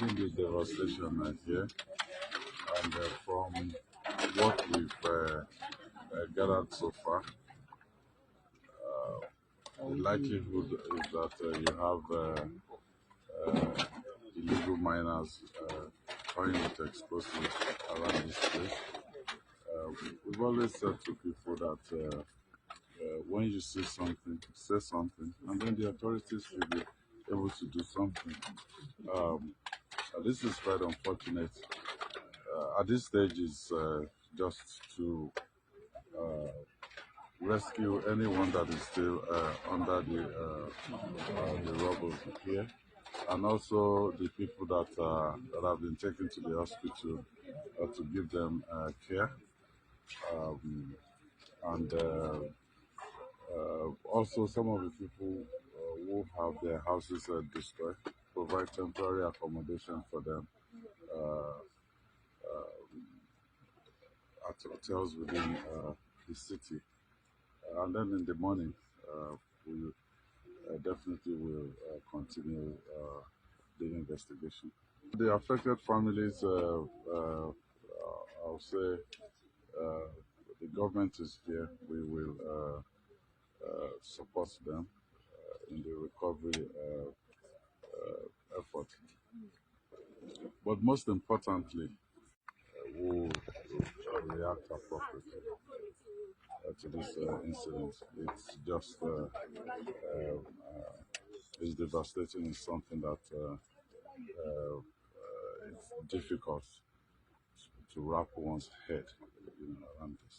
seen the devastation here, and from what we've gathered so far, the likelihood is that you have illegal miners toying with explosives around this place. We've always said to people that when you see something, say something, and then the authorities will be able to do something. This is quite unfortunate. At this stage, is just to rescue anyone that is still under the rubble here, and also the people that have been taken to the hospital to give them care, and also some of the people who have their houses destroyed, provide temporary accommodation for them at hotels within the city. And then in the morning, we definitely will continue the investigation. The affected families, I'll say the government is here. We will support them in the recovery effort. But most importantly, we'll react appropriately to this incident. It's just it's devastating. It's something that it's difficult to wrap one's head around this.